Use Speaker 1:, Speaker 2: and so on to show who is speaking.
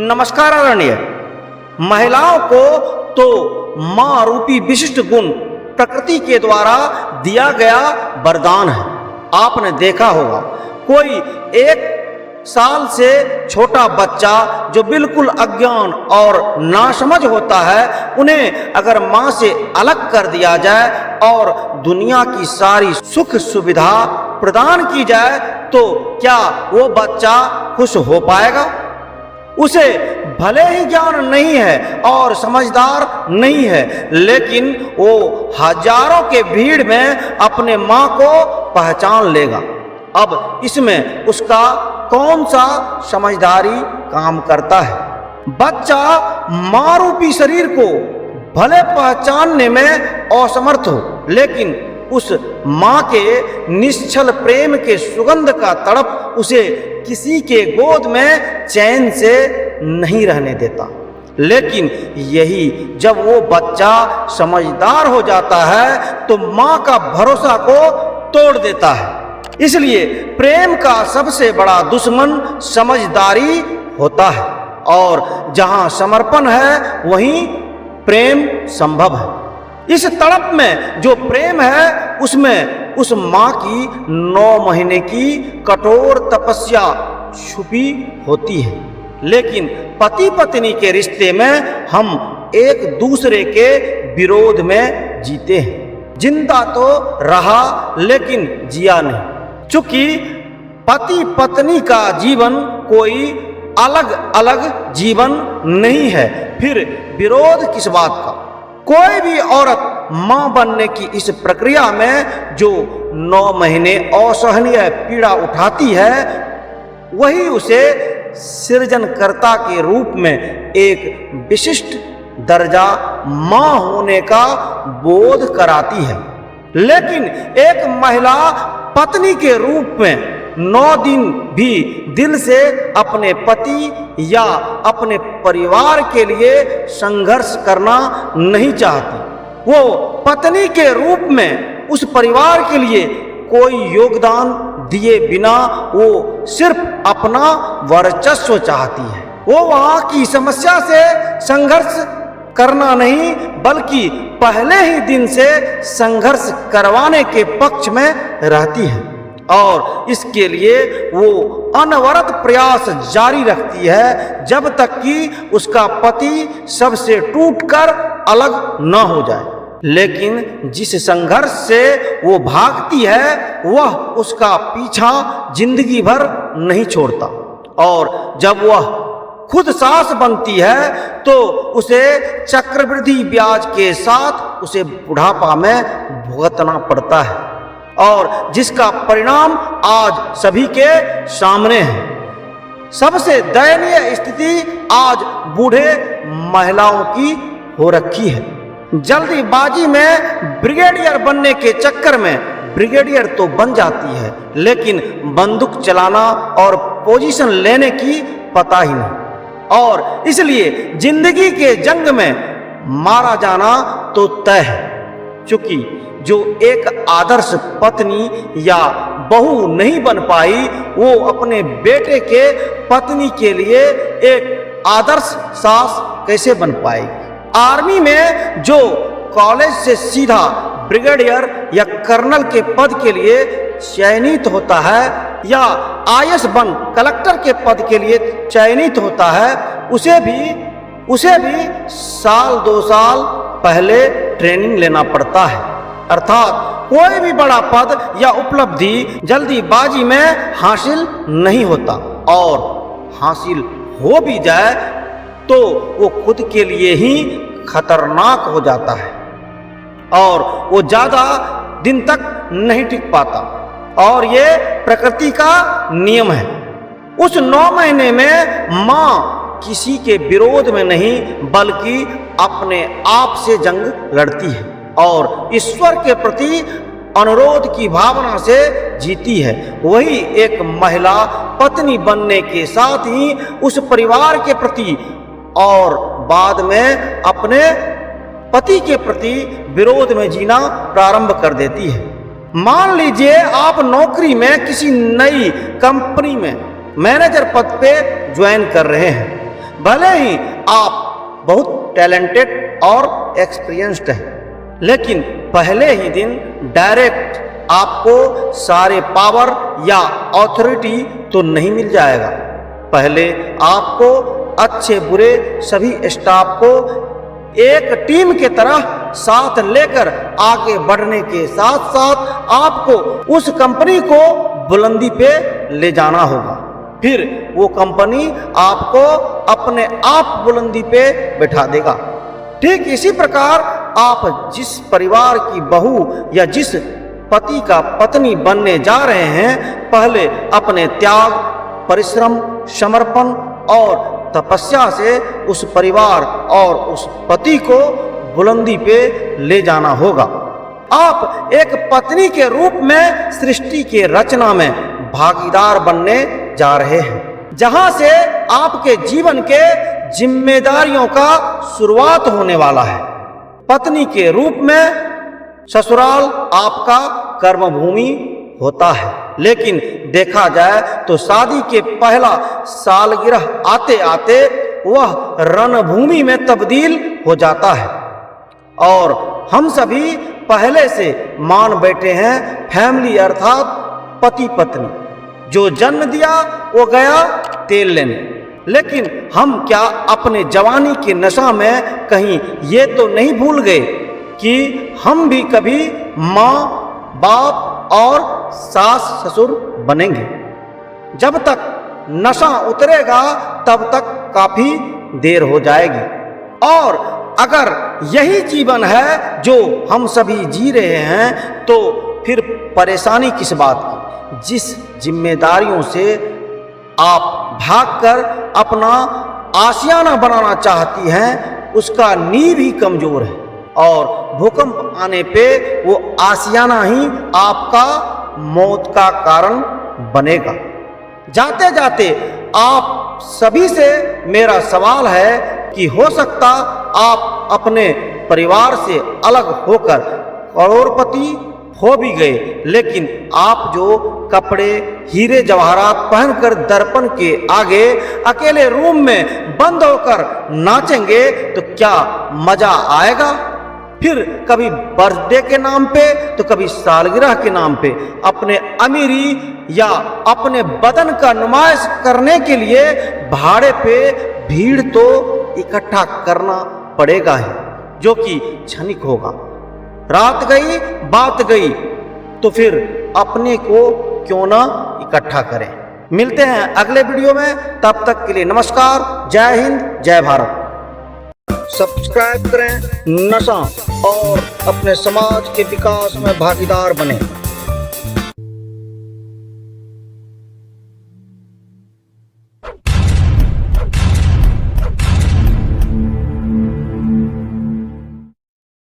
Speaker 1: नमस्कारारण्य। महिलाओं को तो मां रूपी विशिष्ट गुण प्रकृति के द्वारा दिया गया वरदान है। आपने देखा होगा कोई 1 साल से छोटा बच्चा जो बिल्कुल अज्ञान और नासमझ होता है, उन्हें अगर मां से अलग कर दिया जाए और दुनिया की सारी सुख सुविधा प्रदान की जाए तो क्या वो बच्चा खुश हो पाएगा? उसे भले ही ज्ञान नहीं है और समझदार नहीं है, लेकिन वो हजारों के भीड़ में अपने मां को पहचान लेगा। अब इसमें उसका कौन सा समझदारी काम करता है? बच्चा मां रूपी शरीर को भले पहचानने में असमर्थ हो, लेकिन उस मां के निश्चल प्रेम के सुगंध का तड़प उसे किसी के गोद में चैन से नहीं रहने देता। लेकिन यही जब वो बच्चा समझदार हो जाता है तो मां का भरोसा को तोड़ देता है। इसलिए प्रेम का सबसे बड़ा दुश्मन समझदारी होता है, और जहां समर्पण है वहीं प्रेम संभव है। इस तड़प में जो प्रेम है उसमें उस मां की 9 महीने की कठोर तपस्या छुपी होती है। लेकिन पति पत्नी के रिश्ते में हम एक दूसरे के विरोध में जीते हैं। जिंदा तो रहा लेकिन जिया नहीं। चूंकि पति पत्नी का जीवन कोई अलग अलग जीवन नहीं है, फिर विरोध किस बात का? कोई भी औरत मां बनने की इस प्रक्रिया में जो 9 महीने असहनीय पीड़ा उठाती है, वही उसे सृजनकर्ता के रूप में एक विशिष्ट दर्जा मां होने का बोध कराती है। लेकिन एक महिला पत्नी के रूप में 9 दिन भी दिल से अपने पति या अपने परिवार के लिए संघर्ष करना नहीं चाहती। वो पत्नी के रूप में उस परिवार के लिए कोई योगदान दिए बिना वो सिर्फ अपना वर्चस्व चाहती है। वो वहां की समस्या से संघर्ष करना नहीं, बल्कि पहले ही दिन से संघर्ष करवाने के पक्ष में रहती है, और इसके लिए वो अनवरत प्रयास जारी रखती है जब तक कि उसका पति सबसे टूटकर अलग न हो जाए। लेकिन जिस संघर्ष से वो भागती है वह उसका पीछा जिंदगी भर नहीं छोड़ता, और जब वह खुद सास बनती है तो उसे चक्रवृद्धि ब्याज के साथ उसे बुढ़ापा में भुगतना पड़ता है, और जिसका परिणाम आज सभी के सामने है। सबसे दयनीय स्थिति आज बूढ़े महिलाओं की हो रखी है। जल्दीबाजी में ब्रिगेडियर बनने के चक्कर में ब्रिगेडियर तो बन जाती है, लेकिन बंदूक चलाना और पोजीशन लेने की पता ही नहीं, और इसलिए जिंदगी के जंग में मारा जाना तो तय है। चूंकि जो एक आदर्श पत्नी या बहू नहीं बन पाई, वो अपने बेटे के पत्नी के लिए एक आदर्श सास कैसे बन पाएगी? आर्मी में जो कॉलेज से सीधा ब्रिगेडियर या कर्नल के पद के लिए चयनित होता है, या आईएएस बन कलेक्टर के पद के लिए चयनित होता है, उसे भी 1-2 साल पहले ट्रेनिंग लेना पड़ता है। अर्थात कोई भी बड़ा पद या उपलब्धि जल्दीबाजी में हासिल नहीं होता, और हासिल हो भी जाए तो वो खुद के लिए ही खतरनाक हो जाता है, और वो ज्यादा दिन तक नहीं टिक पाता, और ये प्रकृति का नियम है। उस 9 महीने में मां किसी के विरोध में नहीं, बल्कि अपने आप से जंग लड़ती है और ईश्वर के प्रति अनुरोध की भावना से जीती है। वही एक महिला पत्नी बनने के साथ ही उस परिवार के प्रति और बाद में अपने पति के प्रति विरोध में जीना प्रारंभ कर देती है। मान लीजिए आप नौकरी में किसी नई कंपनी में मैनेजर पद पे ज्वाइन कर रहे हैं। भले ही आप बहुत टैलेंटेड और एक्सपीरियंस्ड हैं, लेकिन पहले ही दिन डायरेक्ट आपको सारे पावर या अथॉरिटी तो नहीं मिल जाएगा। पहले आपको अच्छे बुरे सभी स्टाफ को एक टीम के तरह साथ लेकर आगे बढ़ने के साथ साथ आपको उस कंपनी को बुलंदी पे ले जाना होगा। फिर वो कंपनी आपको अपने आप बुलंदी पे बैठा देगा। ठीक इसी प्रकार आप जिस परिवार की बहू या जिस पति का पत्नी बनने जा रहे हैं, पहले अपने त्याग, परिश्रम, समर्पण और तपस्या से उस परिवार और उस पति को बुलंदी पे ले जाना होगा। आप एक पत्नी के रूप में सृष्टि के रचना में भागीदार बनने जा रहे हैं, जहां से आपके जीवन के जिम्मेदारियों का शुरुआत होने वाला है। पत्नी के रूप में ससुराल आपका कर्मभूमि होता है, लेकिन देखा जाए तो शादी के पहला सालगिरह आते आते वह रणभूमि में तब्दील हो जाता है। और हम सभी पहले से मान बैठे हैं फैमिली अर्थात पति पत्नी। जो जन्म दिया वो गया तेल लेने। लेकिन हम क्या अपने जवानी के नशा में कहीं ये तो नहीं भूल गए कि हम भी कभी माँ, बाप और सास ससुर बनेंगे। जब तक नशा उतरेगा तब तक काफी देर हो जाएगी। और अगर यही जीवन है जो हम सभी जी रहे हैं तो फिर परेशानी किस बात की। जिस जिम्मेदारियों से आप भागकर अपना आशियाना बनाना चाहती हैं उसका नींव ही कमजोर है, और भूकंप आने पे वो आशियाना ही आपका मौत का कारण बनेगा। जाते जाते आप सभी से मेरा सवाल है कि हो सकता आप अपने परिवार से अलग होकर करोड़पति हो भी गए, लेकिन आप जो कपड़े हीरे जवाहरात पहनकर दर्पण के आगे अकेले रूम में बंद होकर नाचेंगे तो क्या मजा आएगा। फिर कभी बर्थडे के नाम पे तो कभी सालगिरह के नाम पे अपने अमीरी या अपने बदन का नुमाइश करने के लिए भाड़े पे भीड़ तो इकट्ठा करना पड़ेगा ही, जो कि क्षणिक होगा। रात गई बात गई तो फिर अपने को क्यों ना इकट्ठा करें। मिलते हैं अगले वीडियो में, तब तक के लिए नमस्कार। जय हिंद, जय भारत। सब्सक्राइब करें नशा और अपने समाज के विकास में भागीदार बने।